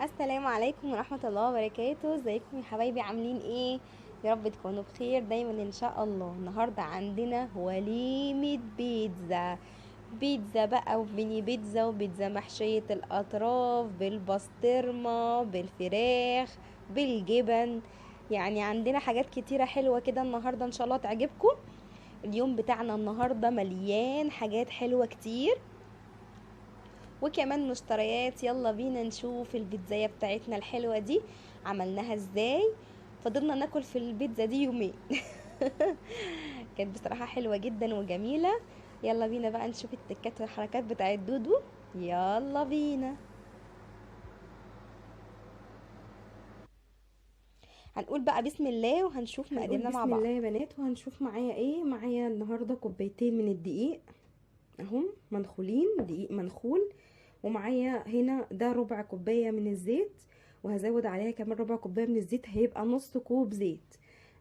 السلام عليكم ورحمة الله وبركاته. ازيكم يا حبايبي؟ عاملين ايه؟ يا رب تكونوا بخير دايما ان شاء الله. النهاردة عندنا وليمة بيتزا. بيتزا بقى وميني بيتزا وبيتزا محشية الاطراف بالبسطرمة بالفراخ بالجبن. يعني عندنا حاجات كتيرة حلوة كده النهاردة ان شاء الله تعجبكم. اليوم بتاعنا النهاردة مليان حاجات حلوة كتير وكمان مشتريات. يلا بينا نشوف البيتزاية بتاعتنا الحلوة دي عملناها ازاي. فضلنا ناكل في البيتزا دي يومين. كانت بصراحة حلوة جدا وجميلة. يلا بينا بقى نشوف التكات والحركات بتاعت دودو. يلا بينا. هنقول بقى بسم الله وهنشوف هنقول مقاديرنا مع بسم بعض. الله يا بنات، وهنشوف معايا ايه. معايا النهارده كوبايتين من الدقيق اهم منخولين، دقيق منخول. ومعايا هنا ده ربع كوبايه من الزيت، وهزود عليها كمان ربع كوبايه من الزيت، هيبقى نص كوب زيت.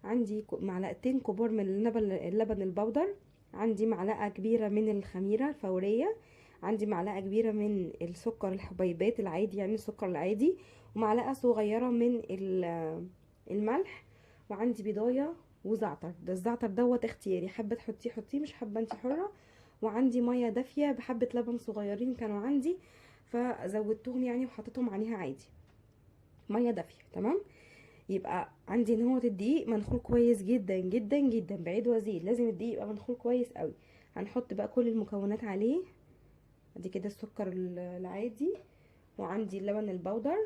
عندي معلقتين كبار من اللبن البودر. عندي معلقه كبيره من الخميره الفوريه. عندي معلقه كبيره من السكر الحبيبات العادي، يعني السكر العادي. ومعلقه صغيره من الملح. وعندي بيضايه وزعتر. ده الزعتر دوت اختياري، حابه تحطيه حطيه، مش حابه انت حره. وعندي ميه دافيه بحبه لبن صغيرين كانوا عندي، فزودتهم يعني وحطيتهم عليها عادي. ميه دافيه تمام. يبقى عندي ان هو الدقيق منخول كويس جدا جدا جدا، بعيد وزيد لازم الدقيق يبقى منخول كويس قوي. هنحط بقى كل المكونات عليه. ادي كده السكر العادي، وعندي اللبن البودر.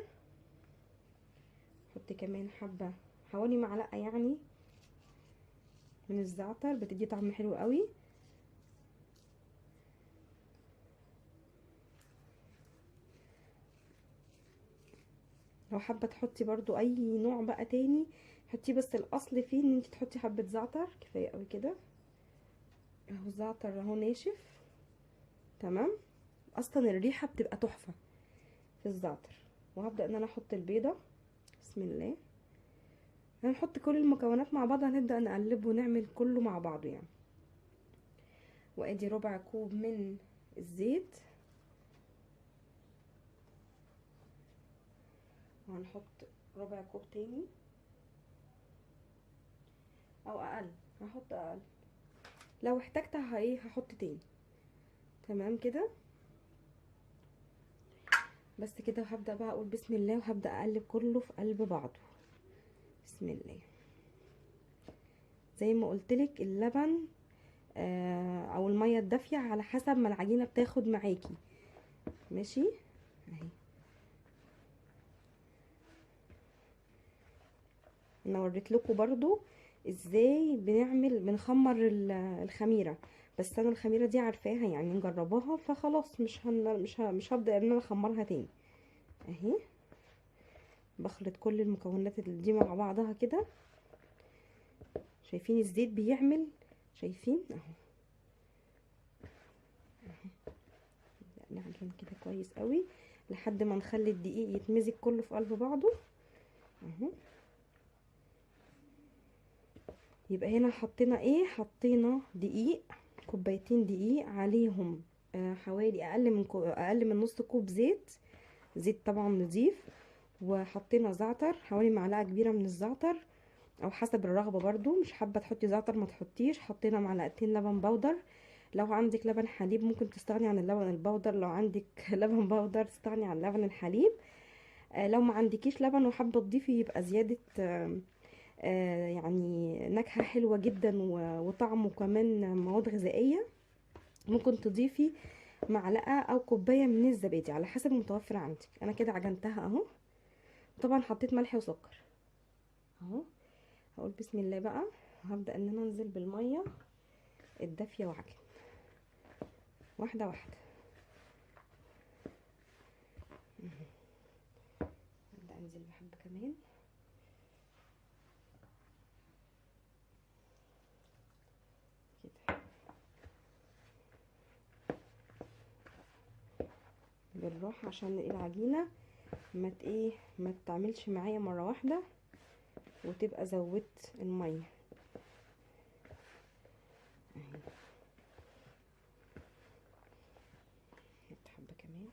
احط كمان حبه، حوالي معلقه يعني، من الزعتر بتدي طعم حلو قوي. لو حابه تحطي برضو اي نوع بقى تاني حطيه، بس الاصل فيه ان انت تحطي حبه زعتر، كفايه قوي كده. اهو الزعتر اهو ناشف تمام. اصلا الريحه بتبقى تحفه في الزعتر. وهبدا ان انا احط البيضه. بسم الله. هنحط كل المكونات مع بعض، هنبدا نقلب ونعمل كله مع بعضه يعني. وادي ربع كوب من الزيت، وهنحط ربع كوب تاني او اقل. هحط اقل، لو احتجت هحط تاني. تمام كده. بس كده، وهبدا بقى اقول بسم الله، وهبدا اقلب كله في قلب بعضه. بسم الله. زي ما قلتلك اللبن او الميه الدافيه على حسب ما العجينه بتاخد معاكي. ماشي اهي. انا وريت لكم برضو ازاي بنخمر الخميره. بس انا الخميره دي عارفاها يعني مجرباها، فخلاص مش هبدا ان انا اخمرها تاني. اهي. بخلط كل المكونات اللي دي مع بعضها كده. شايفين الزيت بيعمل؟ شايفين اهو. نعجن كده كويس قوي لحد ما نخلي الدقيق يتمزج كله في قلب بعضه اهو. يبقى هنا حطينا ايه؟ حطينا دقيق، كوبايتين دقيق عليهم حوالي اقل من نص كوب زيت. زيت طبعا نضيف. وحطينا زعتر، حوالي معلقه كبيره من الزعتر، او حسب الرغبه برضو. مش حابه تحطي زعتر ما تحطيش. حطينا معلقتين لبن بودر. لو عندك لبن حليب ممكن تستغني عن اللبن البودر، لو عندك لبن بودر تستغني عن لبن الحليب. لو ما عندكيش لبن وحابه تضيفي يبقى زياده يعني نكهة حلوة جدا وطعم وكمان مواد غذائية. ممكن تضيفي معلقة او كوباية من الزبادي على حسب المتوفر عندك. انا كده عجنتها اهو. طبعا حطيت ملح وسكر اهو. هقول بسم الله بقى. هبدأ ان انا انزل بالمية الدافية وعجن واحدة واحدة. هبدأ انزل بحبة كمان كده بالراحة، عشان العجينة ما تعملش معايا مرة واحدة وتبقى زودت المية اهي. حبة كمان.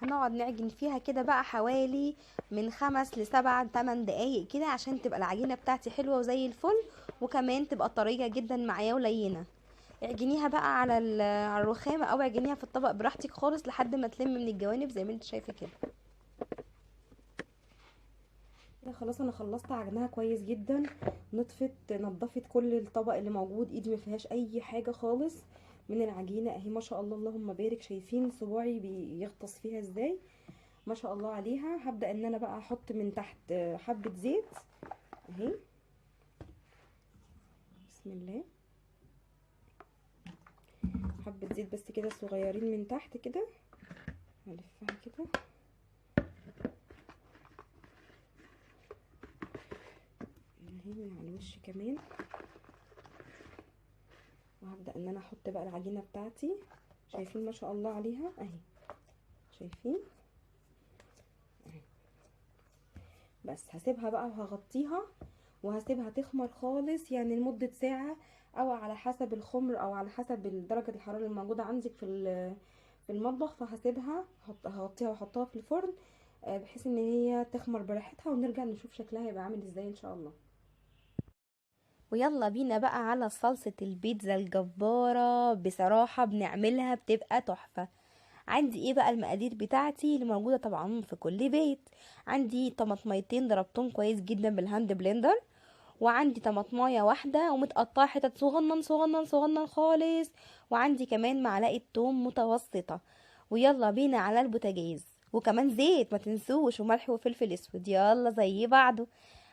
هنقعد نعجن فيها كده بقى حوالي من 5 ل7 8 دقايق كده عشان تبقى العجينة بتاعتي حلوة وزي الفل، وكمان تبقى طرية جدا معايا ولينة. اعجنيها بقى على الرخامة او اعجنيها في الطبق براحتك خالص لحد ما تلم من الجوانب زي ما انت شايفة كده. كده خلاص انا خلصت عجنها كويس جدا. نضفت كل الطبق اللي موجود، ايدي ما فيهاش اي حاجه خالص من العجينه اهي، ما شاء الله اللهم بارك. شايفين صباعي بيغطس فيها ازاي؟ ما شاء الله عليها. هبدا ان انا بقى احط من تحت حبه زيت اهي، بسم الله. حبه زيت بس كده صغيرين من تحت كده، هلفها كده اهي من على الوش كمان. وهبدأ ان انا احط بقى العجينة بتاعتي، شايفين ما شاء الله عليها اهي، شايفين اهي. بس هسيبها بقى وهغطيها وهسيبها تخمر خالص، يعني لمدة ساعة او على حسب الخمر او على حسب درجة الحرارة الموجودة عندك في المطبخ. فهسيبها هغطيها واحطها في الفرن بحيث ان هي تخمر براحتها، ونرجع نشوف شكلها هيبقى عامل ازاي ان شاء الله. ويلا بينا بقى على صلصة البيتزا الجبارة، بصراحة بنعملها بتبقى تحفة. عندي ايه بقى المقادير بتاعتي اللي موجودة طبعا في كل بيت؟ عندي طماطميتين ضربتهم كويس جدا بالهاند بلندر، وعندي طماطمايه واحدة ومتقطعة حتت صغنن صغنن صغنن خالص، وعندي كمان معلقة توم متوسطة. ويلا بينا على البوتاجاز، وكمان زيت ما تنسوش، وملح وفلفل اسود، يلا زي بعضه.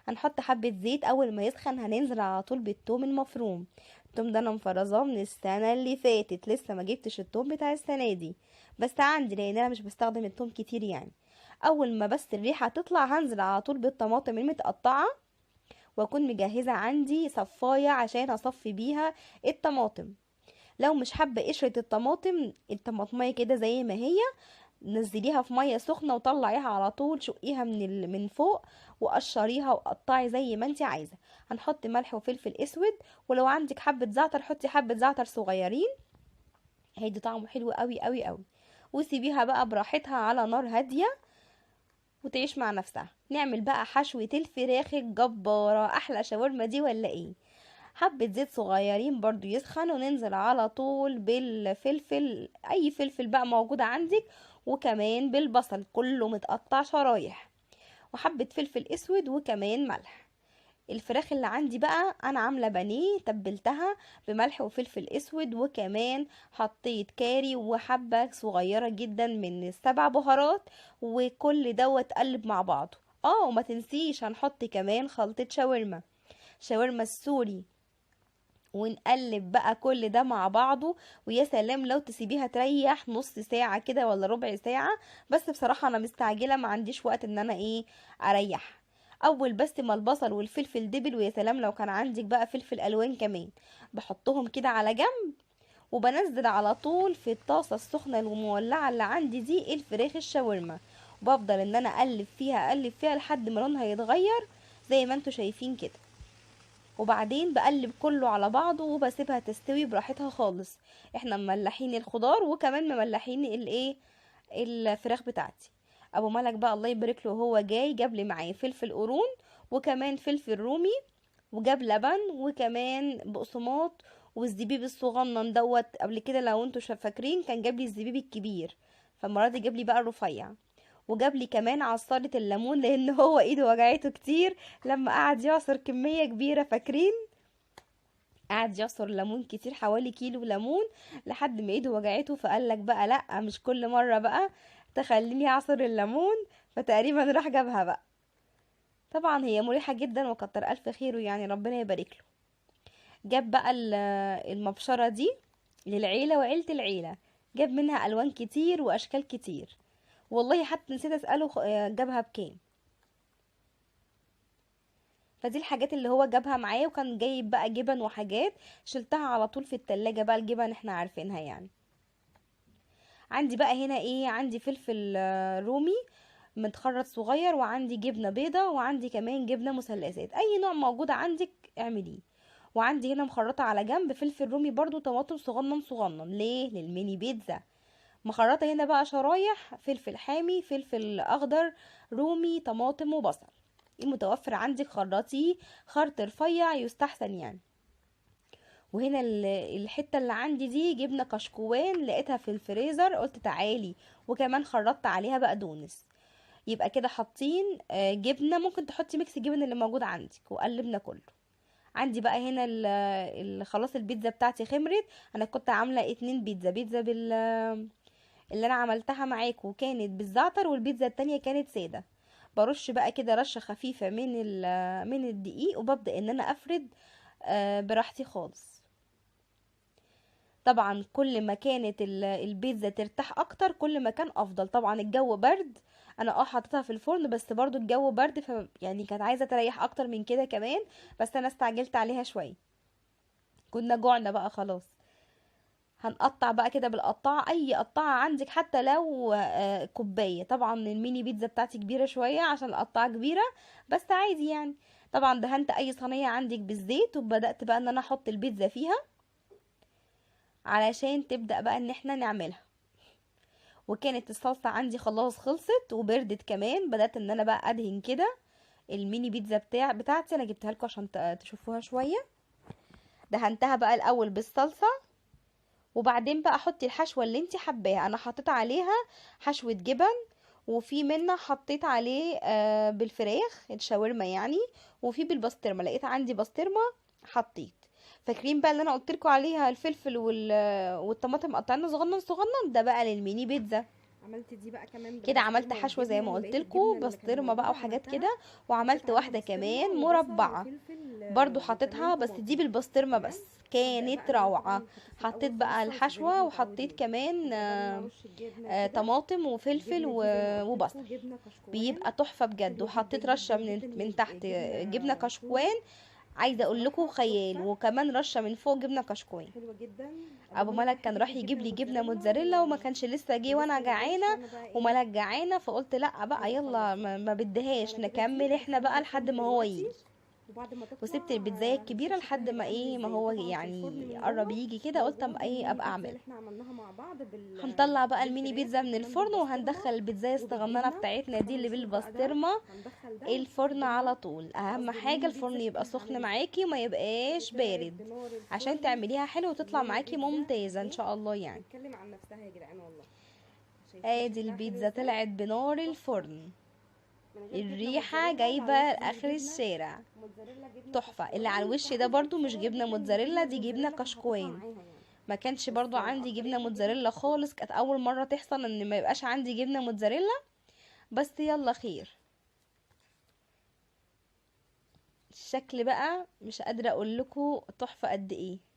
هنحط حبة زيت، اول ما يسخن هننزل على طول بالثوم المفروم. الثوم ده انا مفرزاه من السنة اللي فاتت، لسه ما جبتش الثوم بتاع السنة دي، بس عندي لان انا مش بستخدم الثوم كتير يعني. اول ما بس الريحة تطلع هنزل على طول بالطماطم المتقطعة، واكون مجهزة عندي صفاية عشان اصفي بيها الطماطم. لو مش حابة قشرة الطماطمية كده زي ما هي، نزليها في ميه سخنه وطلعيها على طول، شقيها من فوق وقشريها وقطعي زي ما انت عايزه. هنحط ملح وفلفل اسود، ولو عندك حبه زعتر حطي حبه زعتر صغيرين، هيدي طعمه حلو قوي قوي قوي. وسيبيها بقى براحتها على نار هاديه وتعيش مع نفسها. نعمل بقى حشوة الفراخ الجبارة، احلى شاورما دي ولا ايه؟ حبة زيت صغيرين برضو يسخن، وننزل على طول بالفلفل، اي فلفل بقى موجود عندك، وكمان بالبصل كله متقطع شرايح، وحبة فلفل اسود، وكمان ملح. الفراخ اللي عندي بقى انا عامله بانيه، تبلتها بملح وفلفل اسود، وكمان حطيت كاري وحبه صغيره جدا من ال7 بهارات، وكل دوت قلب مع بعضه. وما تنسيش هنحط كمان خلطه شاورما السوري، ونقلب بقى كل ده مع بعضه. ويا سلام لو تسيبيها تريح نص ساعة كده ولا ربع ساعة، بس بصراحة انا مستعجلة ما عنديش وقت ان انا اريح. اول بس ما البصل والفلفل دبل، ويا سلام لو كان عندك بقى فلفل الوان كمان، بحطهم كده على جنب، وبنزل على طول في الطاسة السخنة المولعة اللي عندي دي الفراخ الشاورما، وبفضل ان انا اقلب فيها لحد ما لونها يتغير زي ما انتوا شايفين كده. وبعدين بقلب كله على بعضه وبسيبها تستوي براحتها خالص. احنا مملحين الخضار وكمان مملحين الفراخ بتاعتي. ابو ملك بقى الله يبارك له، هو جاي جاب لي معايا فلفل قرون، وكمان فلفل رومي، وجاب لبن، وكمان بقسماط، والزبيب الصغنن دوت. قبل كده لو انتوا فاكرين كان جاب لي الزبيب الكبير، فالمره دي جاب لي بقى الرفيع. وجاب لي كمان عصارة الليمون لان هو ايده وجعته كتير لما قعد يعصر كمية كبيرة، فاكرين؟ قعد يعصر ليمون كتير، حوالي كيلو ليمون، لحد ما ايده وجعته، فقال لك بقى لا مش كل مرة بقى تخليني اعصر الليمون، فتقريبا راح جابها بقى. طبعا هي مريحة جدا وكتر الف خيره يعني، ربنا يبارك له. جاب بقى المبشرة دي للعيلة وعيلة العيلة، جاب منها الوان كتير واشكال كتير. والله حتى نسيت اساله جابها بكام. فدي الحاجات اللي هو جابها معايا، وكان جايب بقى جبن وحاجات شلتها على طول في التلاجة، بقى الجبن احنا عارفينها يعني. عندي بقى هنا ايه، عندي فلفل رومي متخرط صغير، وعندي جبنة بيضة، وعندي كمان جبنة مثلثات، اي نوع موجود عندك اعمليه. وعندي هنا مخرطة على جنب فلفل رومي برضو، طماطم صغنن صغنن، ليه؟ للميني بيتزا. مخرطه هنا بقى شرايح فلفل حامي، فلفل اخضر، رومي، طماطم وبصل. المتوفر عندك خرطيه خرط رفيع يستحسن يعني. وهنا الحته اللي عندي دي جبنه كشكوان لقيتها في الفريزر، قلت تعالي وكمان خرطت عليها بقدونس. يبقى كده حاطين جبنه، ممكن تحطي ميكس جبن اللي موجود عندك، وقلبنا كله. عندي بقى هنا خلاص البيتزا بتاعتي خمرت. انا كنت عامله 2 بيتزا، بيتزا اللي انا عملتها معاكم كانت بالزعتر، والبيتزا التانية كانت ساده. برش بقى كده رشه خفيفه من الدقيق، وببدا ان انا افرد براحتي خالص. طبعا كل ما كانت البيتزا ترتاح اكتر كل ما كان افضل. طبعا الجو برد، انا حطيتها في الفرن بس برضو الجو برد، يعني كانت عايزه تريح اكتر من كده كمان، بس انا استعجلت عليها شويه، كنا جوعنا بقى خلاص. هنقطع بقى كده بالقطاعه، اي قطاعه عندك حتى لو كوبايه. طبعا الميني بيتزا بتاعتي كبيره شويه عشان القطاعه كبيره، بس عادي يعني. طبعا دهنت اي صينيه عندك بالزيت، وبدات بقى ان انا احط البيتزا فيها علشان تبدأ بقى ان احنا نعملها. وكانت الصلصة عندي خلاص خلصت وبردت كمان، بدأت ان انا بقى ادهن كده الميني بيتزا بتاعتي. انا جبتها لكم عشان تشوفوها شوية. دهنتها بقى الاول بالصلصة، وبعدين بقى حطي الحشوة اللي انت حباها. انا حطيت عليها حشوة جبن، وفي منها حطيت عليه بالفراخ الشاورما يعني، وفي بالبسطرمة، لقيت عندي بسطرمة حطيت. فاكرين بقى اللي انا قلت لكم عليها الفلفل والطماطم قطعنا صغنن صغنن، ده بقى للميني بيتزا. عملت دي بقى كمان كده عملت بالبسطرمه حشوة زي والجبنه، ما قلت ولقيت الجبنه لكم، اللي كانت بسطرمة بقى موجوده وحاجات عملتها، كده. حطيت وعملت عليها واحدة بسطرمه كمان وبصل مربعة وفلفل برضو وكمان حطيتها، بس دي طماطم. بالبسطرمة تمام. بس، هبدا كانت بقى ان انا روعة. طبعا حطيت في حطيت الاول خالص بقى صلصه زي ما الحشوة احنا وحطيت متعودين، كمان هبدا بقى ان انا ارش الجبنه كده. طماطم وفلفل الجبنه دي زي ما قلت وبصل. لكم جبنه كشكوان، بيبقى تحفة بجد. حلوه جدا وحطيت رشة جدا من جدا. من هي تحت جبنة جبنه سودا كشكوان، عايزة اقول لكم بصراحه خيال. تحفه، وكمان رشة من فوق جبنة كشكوان. حلوه جدا. ابو ابو ملك ملك كان بيحب راح يجيب يجيب جبنه لي جبنة موتزاريلا موتزاريلا وما كانش لسه جه، وانا ولسه ما جاش، جعانة وانا بقى ايه، وملك جعانة، فقلت لا بقى عايزه يلا اخلص ما يعني. بدهاش، فانا كده دي نكمل احنا هدخلها بقى الفرن لحد ما هو دلوقتي، يجي. وبعد ما تطلع وسبت البيتزاية الكبيرة هنشوف لحد شكلها ما هيبقى عامل ايه ما ازاي. هو طبعا في الفرن يعني من قرب جوه يجي كده، لو قلت جوه ام دي ايه الميني ابقى بيتزا اعمل. اللي احنا عملناها مع بعض هنطلع بقى الميني بالفراخ بيتزا من وكمان الفرن، بالبسطرمه وهندخل البيتزاية الصغننة وبالجبنه. بتاعتنا دي اللي فهنشوف بقى ده، بالبسطرمة هندخل ده ونشوف الفرن على الدنيا، طول. اهم قصدي حاجة الميني بيتزا الفرن يبقى شكلها عامل سخن ازاي. معاكي وما يبقاش وطلعت بارد، بنار عشان الفرن. تعمليها حلو وتطلع الميني معاكي بيتزا ممتازة ان اهي شاء الله يعني. بتتكلم عن نفسها يا جدعان والله. شايفين ادي شكلها حلو البيتزا ازاي، طلعت بنار تحفه. الفرن، من غير جبنه الريحة موتزاريلا، جايبة وعلى وش لاخر الجبنه الشارع. موتزاريلا جبنه تحفة. اللي على كشكوان. الوش ده فعايزه برضو مش اتصور جبنة جدا موتزاريلا، بالجبنه دي جبنة الموتزاريلا فحطيتها كشكوان. معاها يعني. ما كانش بس برضو عندي جبنة قطعتها كده. موتزاريلا خالص، كانت اول مرة تحصل ان ما يبقاش عندي جبنة موتزاريلا، بس يلا خير. الشكل بقى مش قادرة اقول لكم تحفة قد ايه.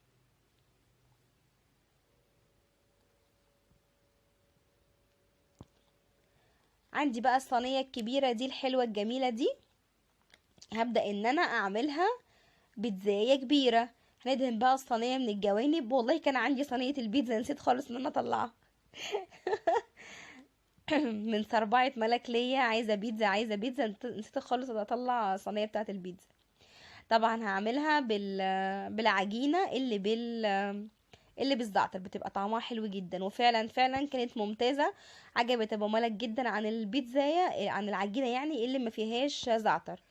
عندي بقى الصينية الكبيرة دي الحلوة الجميلة دي، هبدأ ان انا اعملها بيتزاية كبيرة. هندهن بقى الصينية من الجوانب. والله كان عندي صينية البيتزا نسيت خالص ان انا اطلعها. من سربعة ملك ليا عايزة بيتزا عايزة بيتزا، نسيت خالص اطلع الصينية بتاعة البيتزا. طبعا هعملها بالعجينة اللي بالزعتر، بتبقى طعمها حلو جدا. وفعلا فعلا كانت ممتازة، عجبت ابو ملك جدا عن البيتزاية، عن العجينة يعني اللي ما فيهاش زعتر.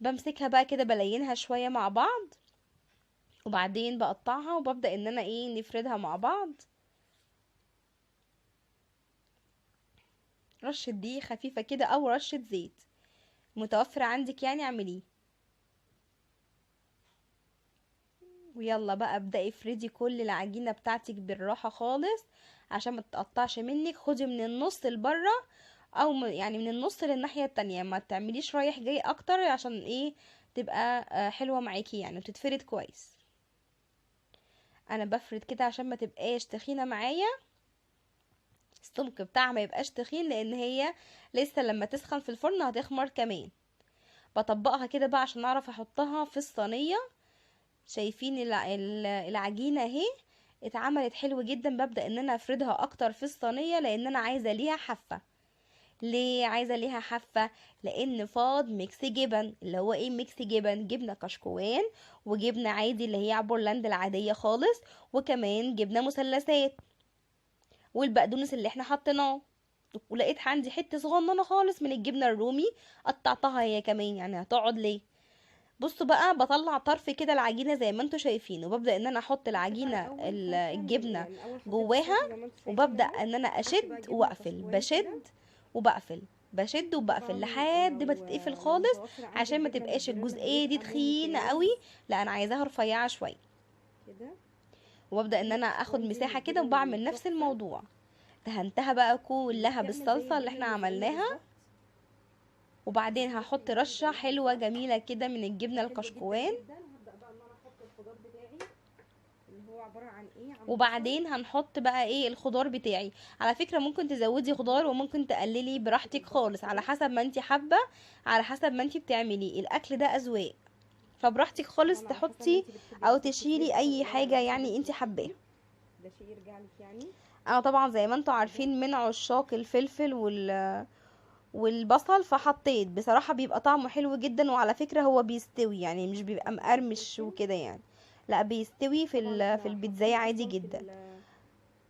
بمسكها بقى كده بلينها شوية مع بعض، وبعدين بقطعها وببدأ ان انا ايه نفردها مع بعض. رشة دقيق خفيفة كده او رشة زيت متوفرة عندك يعني اعمليه. ويلا بقى ابدأي افردي كل العجينة بتاعتك بالراحة خالص عشان ما تتقطعش منك. خدي من النص لبره، او يعني من النص للناحية التانية، ما تعمليش رايح جاي اكتر عشان ايه تبقى حلوة معاكي يعني وتتفرد كويس. انا بفرد كده عشان ما تبقاش تخينة معايا، السمك بتاعها ما يبقاش تخين، لان هي لسه لما تسخن في الفرن هتخمر كمان. بطبقها كده بقى عشان اعرف احطها في الصينية. شايفين العجينة اهي اتعملت حلو جدا. ببدأ ان انا افردها اكتر في الصينية لان انا عايزة ليها حافة. ليه عايزة ليها حافة؟ لان فاض ميكس جبن. اللي هو ايه ميكس جبن؟ جبنة كشكوان، وجبنة عادي اللي هي عبورلاند العادية خالص، وكمان جبنة مثلثات. والبقدونس اللي احنا حطيناه. ولقيت عندي حته صغننه خالص من الجبنه الرومي، قطعتها هي كمان، يعني هتقعد ليه. بصوا بقى، بطلع طرف كده العجينه زي ما انتوا شايفين، وببدا ان انا احط العجينه الجبنه جواها، وببدا ان انا اشد واقفل، بشد وبقفل، بشد وبقفل لحد ما تتقفل خالص، عشان ما تبقاش الجزئيه دي تخينه قوي، لا انا عايزاها رفيعه شويه. كده وببدا ان انا اخد مساحه كده، وبعمل نفس الموضوع. دهنتها بقى كلها بالصلصه اللي احنا عملناها، وبعدين هحط رشه حلوه جميله كده من الجبنه الكشكوان، هبدأ بقى ان انا احط الخضار بتاعي اللي هو عبارة عن ايه، عن وبعدين هنحط بقى ايه الخضار بتاعي. على فكرة ممكن تزودي خضار وممكن تقللي براحتك خالص، على حسب ما انت حابة، على حسب ما انت بتعملي الاكل ده اذواق، فبراحتك خالص طبعا على حسب ما تحطي انت بتحبي او مثلا تشيلي تفردي اي خضار، على حاجة حسب ما يعني انت انت حباها. بتحبيه، ده شيء يرجع لك يعني. انا طبعا زي ما انتوا كده عارفين من عشاق الفلفل والبصل، فحطيت بصراحة بيبقى طعمه حلو جدا. وعلى فكرة هو بيستوي، يعني مش بيبقى مقرمش الفلفل وكده يعني، لا بيستوي طبعا في احنا البيتزاية حاطين عادي اصلا جدا. في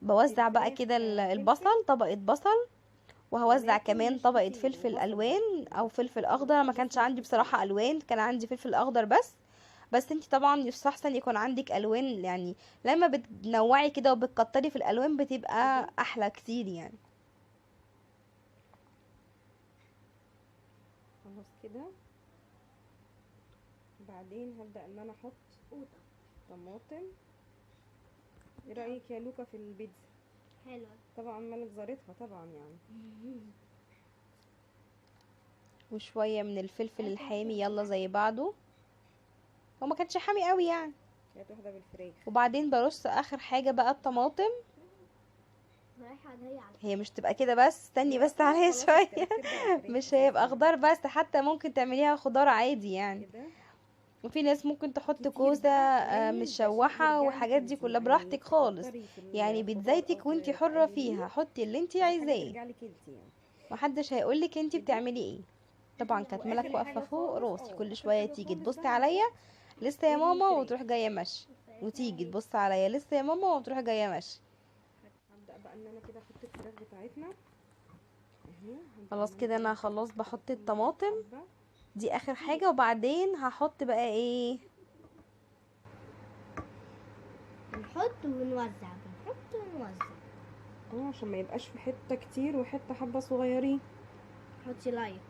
بوزع بقى الفراخ كده فلفل البصل، طبقة بصل، وهوزع ولكن كمان مش طبقة كتير، فلفل بسيط الوان يعني او بسيط فلفل في اخضر. البصل ما بس كانش مش عندي كتير. بصراحة الوان، كان عندي فلفل اخضر بس. بس انتي طبعا يستحسن يكون عندك الوان، يعني لما بتنوعي كده وبتكتري في الالوان بتبقى كده احلى كتير يعني. خلاص كده. بعدين هبدأ ان انا احط طماطم. ايه رأيك يا لوكا في البيتزا؟ حلوة. طبعا ملك زارتها طبعا يعني. وشوية من الفلفل الحامي، يلا زي بعضه، هو ما كانش حامي قوي يعني. كانت واحدة بالفراخ. وبعدين برص اخر حاجة بقى الطماطم. رايحة هي على هي مش تبقى كده بس، استني لا بس كده عليها خلاص شوية. ترجع الفراخ مش اساسا هيبقى يعني. خضار بس، حتى ممكن تعمليها خضار عادي يعني. كده وفي ناس ممكن تحط كتير كوسة بقى قليل، ده شيء مشوحة يرجع لك والحاجات دي انت، كلها يعني براحتك خالص، تكتري في يعني الخضار او بيتزايتك وانتي حرة تقلليه، فيها، حطي اللي انتي دي حاجة عايزاه، ترجع لك انت يعني. محدش هيقولك انتي كده بتعملي ايه. طبعا كانت واخر ملك واقفة حاجة فوق خالص، راسي، كل اخر شوية حاجة تيجي خالص تبصي بقى عليا، هحط لسه يا ماما، الفراخ. وتروح جاية مشي، وتيجي تبص عليا، لسه يا ماما، وتروح جاية مشي. هبدأ بقى ان انا كده احط الفراخ بتاعتنا اهي. هبدأ خلاص ان انا كده انا ايه خلاص احط كده بحط كل الطماطم، حبة. دي اخر حاجة. وبعدين هحط بقى ايه، بنحط ونوزع، بنحط ونوزع. عشان ما يبقاش في حتة كتير وحتة حبة صغيرين. حطي لايك.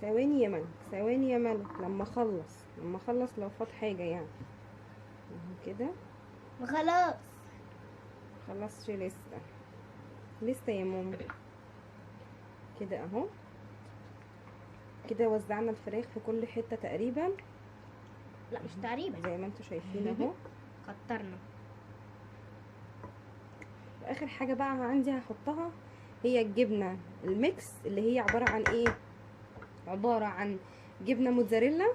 ثواني يا ملك، ثواني يا ملك، لما اخلص لو فات حاجة يعني. اهو كده. وخلاص. خلصش لسه يا ماما. كده اهو. كده وزعنا الفراخ في كل حتة تقريبا لا مش تقريبا، زي ما انتوا شايفين اهو. كترنا. واخر حاجة بقى عندي هحطها هي الجبنة الميكس، اللي هي عبارة عن ايه، عبارة عن جبنة موتزاريلا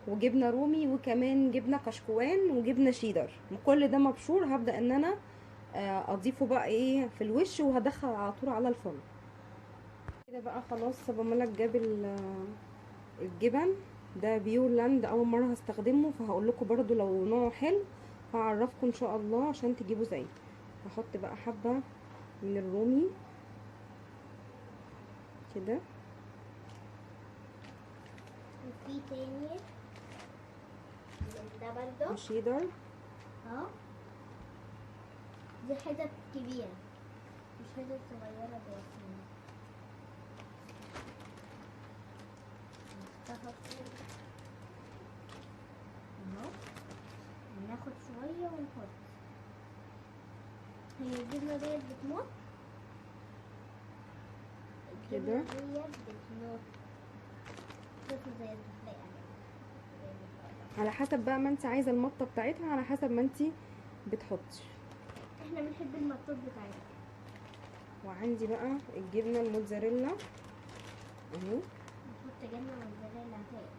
وجبنة رومي وكمان جبنة كشكوان وجبنة شيدر، كل ده مبشور. هبدأ ان انا اضيفه بقى ايه في الوش، وهدخل على طول على الفرن. كده بقى خلاص بابا ملك جاب الجبن ده بيورلاند، اول مره هستخدمه، فهقول لكم برضو لو نوعه حلو هعرفكم ان شاء الله عشان تجيبوا زيه. هحط بقى حبه من الرومي كده. وفي تاني ده برضه وشيدر. اهو. دي حتت كبيرة مش حتت صغيرة زي السنة. اهو. ناخد شوية ونحط. هي الجبنة ديت بتموت. كده. الجبنة ديت بتموت. شوفوا زي الزحليقة على حسب بقى ما انت عايزه المطه بتاعتها، على حسب ما انت بتحطي. احنا بنحب المطاط بتاعتها. وعندي بقى الجبنه الموتزاريلا اهو. نحط جبنة موتزاريلا تاني.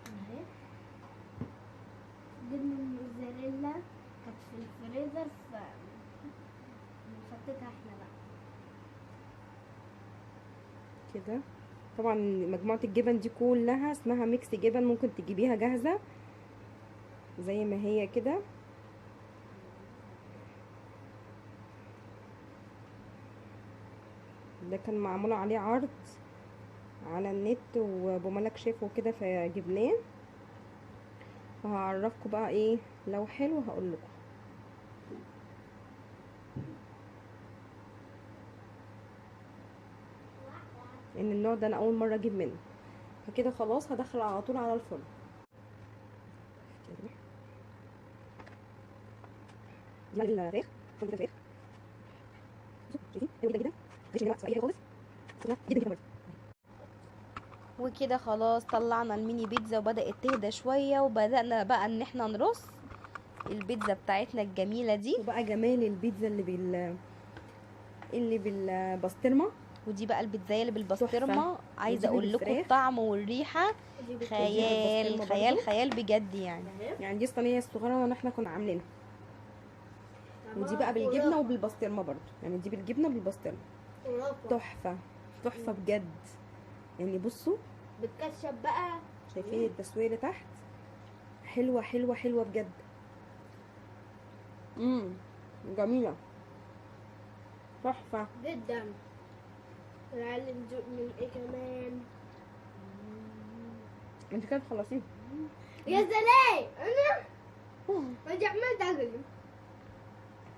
اهي جبنة الموتزاريلا كانت في الفريزر بنحطها احنا بقى. كده. طبعا مجموعة الجبن دي كلها اسمها ميكس جبن، ممكن تجيبيها جاهزة زي ما هي كده. ده كان معمول عليه عرض على النت وابو ملك شاف وكده فجبناه، وهعرفكم بقى ايه لو حلو هقول لكم. ان النوع ده انا اول مره اجيب منه، فكده خلاص هدخل على طول على الفرن. الفراخ الفراخ وكده خلاص طلعنا الميني بيتزا وبدأت تهدى شوية، وبدأنا بقى ان احنا نرص البيتزا بتاعتنا الجميلة دي. وبقى جمال البيتزا اللي بالبسطرمه. ودي بقى البيتزاية اللي بالبسطرمة، تحفة. عايزة ودي اقول لكم بالفراخ. الطعم والريحة خيال بالبسطرمة خيال برضو. خيال بجد يعني. يعني دي الصينيه الصغيره اللي احنا كنا عاملينها، ودي بقى بالجبنه وبالبسطرمه برضو، يعني دي بالجبنه وبالبسطرمه. تحفه تحفه بجد. يعني بصوا بالكاتشب بقى. شايفين التسويه اللي تحت؟ حلوه حلوه حلوه بجد. جميله تحفه. جدا. نعلم ذوق من ايه كمان؟ انت كده تخلصيه. يا سلام انا ما عملت اكل.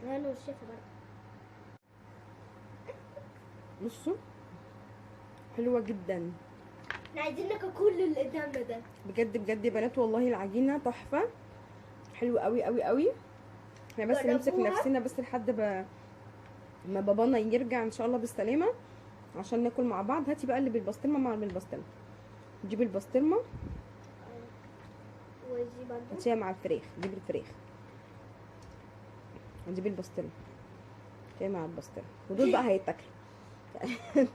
انا والشيف برضه. بصوا حلوه جدا احنا عايزين ناكل كل اللي قدامنا ده. بجد بجد يا بنات، والله العجينه تحفه حلوه قوي قوي قوي. احنا بس نمسك جربوها؟ نفسنا بس لحد ما بابانا يرجع ان شاء الله بالسلامه عشان ناكل مع بعض. هاتي بقى اللي بالبسطرمه مع بالبسطرمه. نجيب البسطرمه ودي برضه. هاتيها مع الفراخ. نجيب الفراخ نجيب البسطرمه هاتيها مع البسطرمه، ودول بقى هيتاكلوا.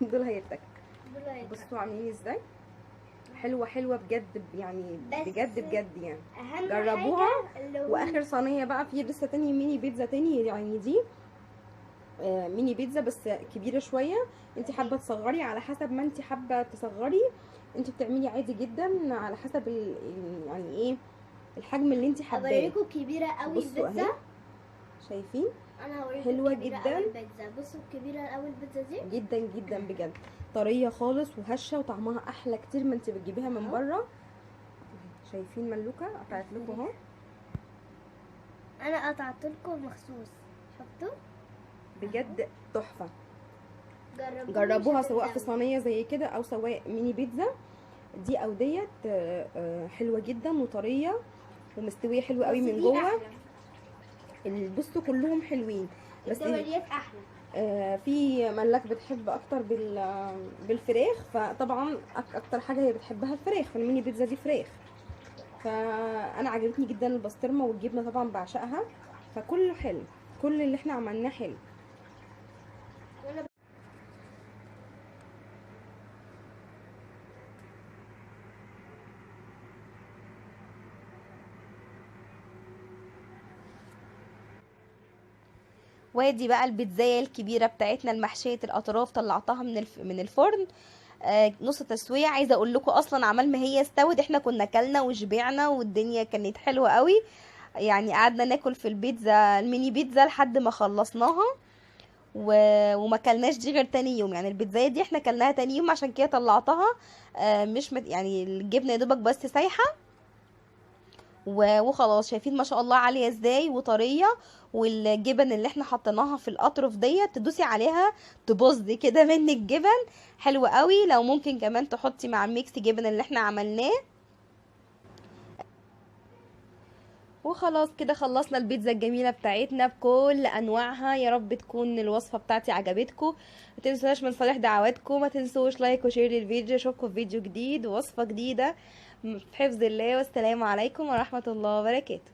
دول هيتاكلوا. بصوا عاملين ازاي؟ حلوه حلوه بجد يعني، بس بجد بجد يعني. اهم جربوها. حاجه اللي هو واخر صينيه بقى في لسه تاني ميني بيتزا تاني، يعني دي ميني بيتزا بس كبيره شويه. انت حابه تصغري على حسب ما انت حابه تصغري، انت بتعملي عادي جدا على حسب يعني ايه الحجم اللي انت حباه. اوريكم كبيره قوي بصوا البيتزا. اهي شايفين؟ انا هوريكم حلوة كبيرة جداً. قوي البيتزا. بصوا الكبيره قوي البيتزا دي. جدا جدا بجد، طريه خالص وهشه وطعمها احلى كتير من انت بتجيبيها من أهو. بره. شايفين ملوكه قطعت لكم اهو. انا قطعت لكم مخصوص. شفتوا؟ بجد تحفه. جربوها جربوها مش سواء في هتندموا. صينيه زي كده او سواء ميني بيتزا دي او ديت. حلوه جدا وطريه ومستويه حلوه قوي بس من دي جوه. أحلى. بصوا كلهم حلوين، بس الدوريات احلى. في ملاك بتحب اكتر بالفراخ، فطبعا اكتر حاجه هي بتحبها الفراخ، فالميني بيتزا دي فراخ. فانا عجبتني جدا البسطرمه والجبنه طبعا بعشقها، فكله حلو، كل اللي احنا عملناه حلو. وادي بقى البيتزاية الكبيرة بتاعتنا المحشية الاطراف طلعتها من الفرن. نص تسوية. عايزة اقول لكم اصلا عمال ما هي استوت احنا كنا كلنا وشبعنا والدنيا كانت حلوة قوي. يعني قعدنا ناكل في البيتزا الميني بيتزا لحد ما خلصناها وما كلناش دي غير تاني يوم. يعني البيتزاية دي احنا كلناها تاني يوم عشان كده طلعتها. مش يعني الجبنة يا دوبك بس سايحة وخلاص. شايفين ما شاء الله عالية ازاي وطرية، والجبن اللي احنا حطيناها في الاطراف ديت تدوسي عليها تبوظ كده من الجبن. حلوة قوي. لو ممكن كمان تحطي مع الميكس جبن اللي احنا عملناه. وخلاص كده خلصنا البيتزا الجميلة بتاعتنا بكل انواعها. يا رب تكون الوصفة بتاعتي عجبتكم. ما تنسوش من صالح دعواتكم، ما تنسوش لايك وشير للفيديو. اشوفكم في فيديو جديد ووصفة جديدة في حفظ الله، والسلام عليكم ورحمة الله وبركاته.